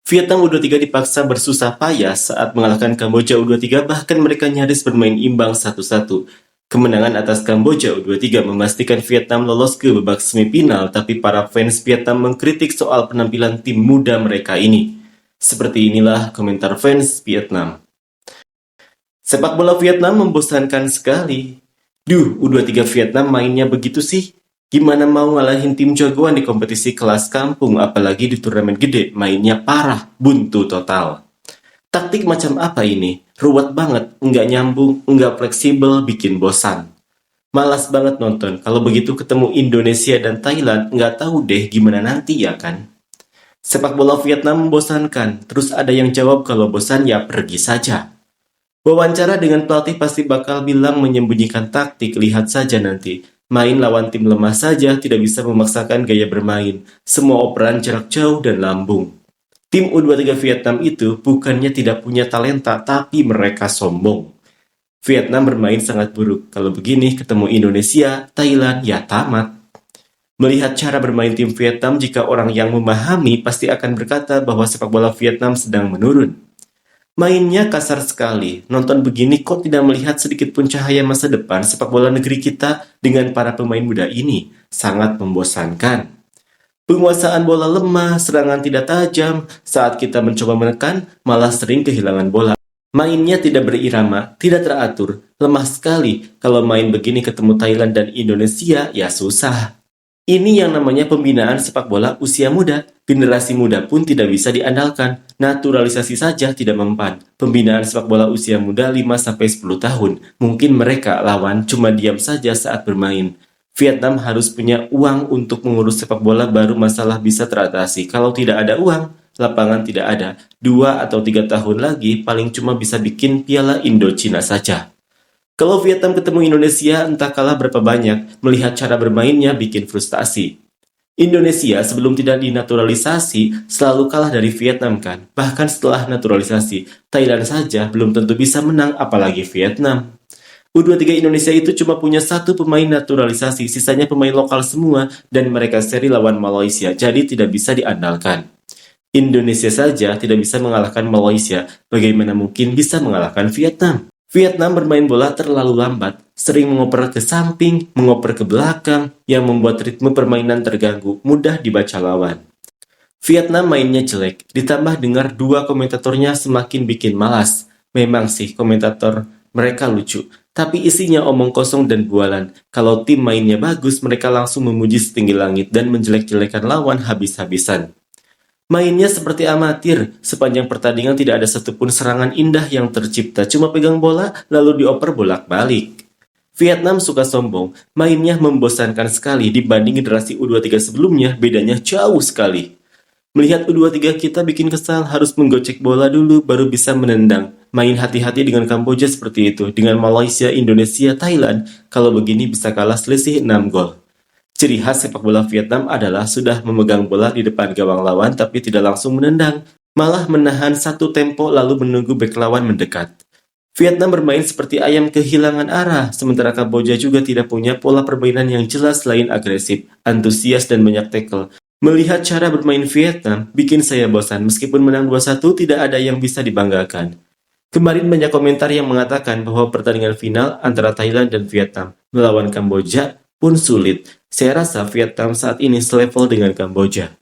Vietnam U23 dipaksa bersusah payah saat mengalahkan Kamboja U23, bahkan mereka nyaris bermain imbang 1-1. Kemenangan atas Kamboja U23 memastikan Vietnam lolos ke babak semifinal, tapi para fans Vietnam mengkritik soal penampilan tim muda mereka ini. Seperti inilah komentar fans Vietnam. Sepak bola Vietnam membosankan sekali. Duh, U23 Vietnam mainnya begitu sih? Gimana mau ngalahin tim jagoan di kompetisi kelas kampung, apalagi di turnamen gede, mainnya parah, buntu total. Taktik macam apa ini? Ruwet banget, nggak nyambung, nggak fleksibel, bikin bosan. Malas banget nonton, kalau begitu ketemu Indonesia dan Thailand, nggak tahu deh gimana nanti ya kan? Sepak bola Vietnam membosankan, terus ada yang jawab kalau bosan ya pergi saja. Wawancara dengan pelatih pasti bakal bilang menyembunyikan taktik, lihat saja nanti. Main lawan tim lemah saja tidak bisa memaksakan gaya bermain. Semua operan jarak jauh dan lambung. Tim U23 Vietnam itu bukannya tidak punya talenta, tapi mereka sombong. Vietnam bermain sangat buruk. Kalau begini ketemu Indonesia, Thailand, ya tamat. Melihat cara bermain tim Vietnam, jika orang yang memahami pasti akan berkata bahwa sepak bola Vietnam sedang menurun. Mainnya kasar sekali. Nonton begini kok tidak melihat sedikit pun cahaya masa depan sepak bola negeri kita dengan para pemain muda ini. Sangat membosankan. Penguasaan bola lemah, serangan tidak tajam. Saat kita mencoba menekan, malah sering kehilangan bola. Mainnya tidak berirama, tidak teratur, lemah sekali. Kalau main begini ketemu Thailand dan Indonesia, ya susah. Ini yang namanya pembinaan sepak bola usia muda. Generasi muda pun tidak bisa diandalkan. Naturalisasi saja tidak mempan. Pembinaan sepak bola usia muda 5-10 tahun. Mungkin mereka lawan cuma diam saja saat bermain. Vietnam harus punya uang untuk mengurus sepak bola baru masalah bisa teratasi. Kalau tidak ada uang, lapangan tidak ada. 2 atau 3 tahun lagi paling cuma bisa bikin Piala Indochina saja. Kalau Vietnam ketemu Indonesia, entah kalah berapa banyak, melihat cara bermainnya bikin frustasi. Indonesia sebelum tidak dinaturalisasi selalu kalah dari Vietnam kan? Bahkan setelah naturalisasi, Thailand saja belum tentu bisa menang apalagi Vietnam. U23 Indonesia itu cuma punya 1 pemain naturalisasi, sisanya pemain lokal semua dan mereka seri lawan Malaysia, jadi tidak bisa diandalkan. Indonesia saja tidak bisa mengalahkan Malaysia, bagaimana mungkin bisa mengalahkan Vietnam? Vietnam bermain bola terlalu lambat, sering mengoper ke samping, mengoper ke belakang, yang membuat ritme permainan terganggu, mudah dibaca lawan. Vietnam mainnya jelek, ditambah dengar 2 komentatornya semakin bikin malas. Memang sih komentator mereka lucu, tapi isinya omong kosong dan bualan. Kalau tim mainnya bagus, mereka langsung memuji setinggi langit dan menjelek-jelekan lawan habis-habisan. Mainnya seperti amatir, sepanjang pertandingan tidak ada satupun serangan indah yang tercipta, cuma pegang bola lalu dioper bolak-balik. Vietnam suka sombong, mainnya membosankan sekali dibanding generasi U23 sebelumnya, bedanya jauh sekali. Melihat U23 kita bikin kesal, harus menggocek bola dulu baru bisa menendang. Main hati-hati dengan Kamboja seperti itu, dengan Malaysia, Indonesia, Thailand, kalau begini bisa kalah selisih 6 gol. Ciri khas sepak bola Vietnam adalah sudah memegang bola di depan gawang lawan tapi tidak langsung menendang, malah menahan satu tempo lalu menunggu bek lawan mendekat. Vietnam bermain seperti ayam kehilangan arah, sementara Kamboja juga tidak punya pola permainan yang jelas selain agresif, antusias dan banyak tackle. Melihat cara bermain Vietnam, bikin saya bosan meskipun menang 2-1 tidak ada yang bisa dibanggakan. Kemarin banyak komentar yang mengatakan bahwa pertandingan final antara Thailand dan Vietnam melawan Kamboja pun sulit. Saya rasa Vietnam saat ini selevel dengan Kamboja.